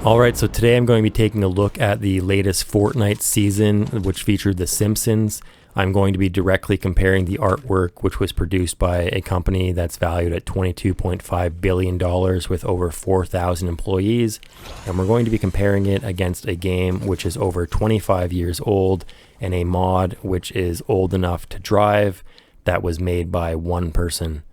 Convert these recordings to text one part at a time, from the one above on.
Alright, so today I'm going to be taking a look at the latest Fortnite season, which featured The Simpsons. I'm going to be directly comparing the artwork, which was produced by a company that's valued at $22.5 billion with over 4,000 employees. And we're going to be comparing it against a game which is over 25 years old and a mod which is old enough to drive that was made by one person.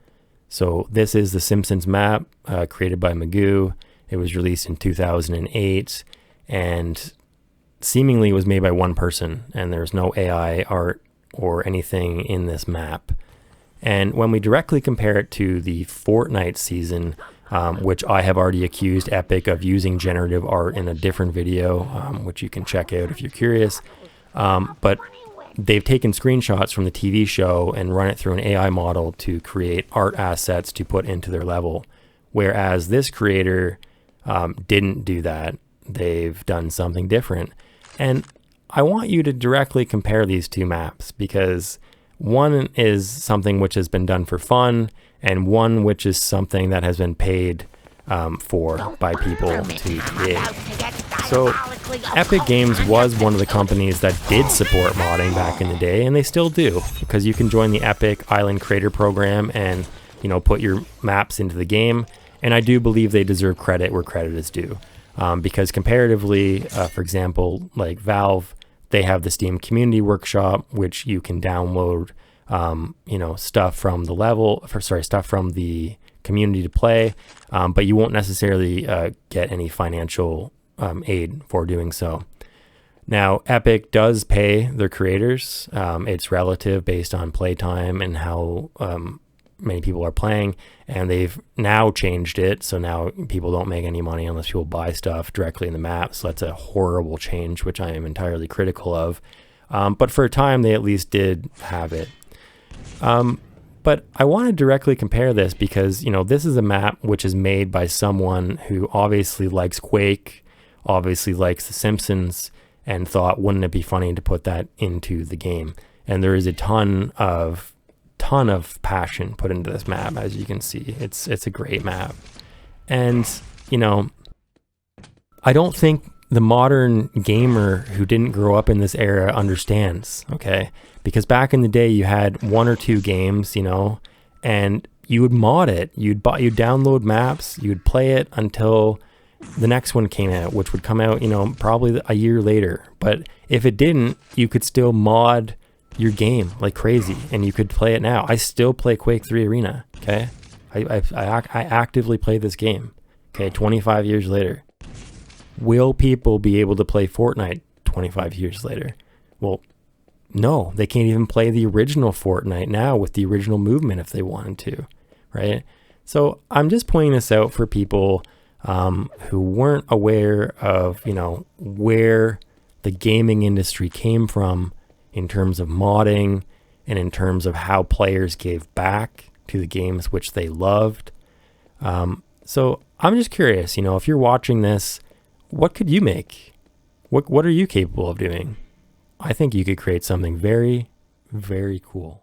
So this is the Simpsons map created by Magoo. It was released in 2008 and seemingly was made by one person, and there's no AI art or anything in this map. And when we directly compare it to the Fortnite season, which I have already accused Epic of using generative art in a different video, which you can check out if you're curious. But they've taken screenshots from the TV show and run it through an AI model to create art assets to put into their level. Whereas this creator didn't do that. They've done something different. And I want you to directly compare these two maps, because one is something which has been done for fun and one which is something that has been paid for by people to create. So Epic Games was one of the companies that did support modding back in the day, and they still do, because you can join the Epic Island Creator Program and, you know, put your maps into the game. And I do believe they deserve credit where credit is due, because comparatively, for example, like Valve, they have the Steam Community Workshop, which you can download, stuff from stuff from the community to play, but you won't necessarily get any financial aid for doing so. Now, Epic does pay their creators. It's relative based on playtime and how many people are playing, and they've now changed it so now people don't make any money unless people buy stuff directly in the map. So that's a horrible change, which I am entirely critical of, but for a time they at least did have it. But I want to directly compare this because, you know, this is a map which is made by someone who obviously likes Quake, obviously likes The Simpsons, and thought, wouldn't it be funny to put that into the game? And there is a ton of passion put into this map. As you can see, it's a great map. And, you know, I don't think the modern gamer who didn't grow up in this era understands, okay? Because back in the day you had one or two games, you know, and you would mod it. You'd download maps, you'd play it until the next one came out, which would come out, you know, probably a year later. But if it didn't, you could still mod your game like crazy and you could play it now. I still play Quake III Arena, okay? I actively play this game, okay, 25 years later. Will people be able to play Fortnite 25 years later? Well, no, they can't even play the original Fortnite now with the original movement if they wanted to, right? So I'm just pointing this out for people who weren't aware of, you know, where the gaming industry came from in terms of modding and in terms of how players gave back to the games which they loved. So I'm just curious, you know, if you're watching this, what could you make? What are you capable of doing? I think you could create something very, very cool.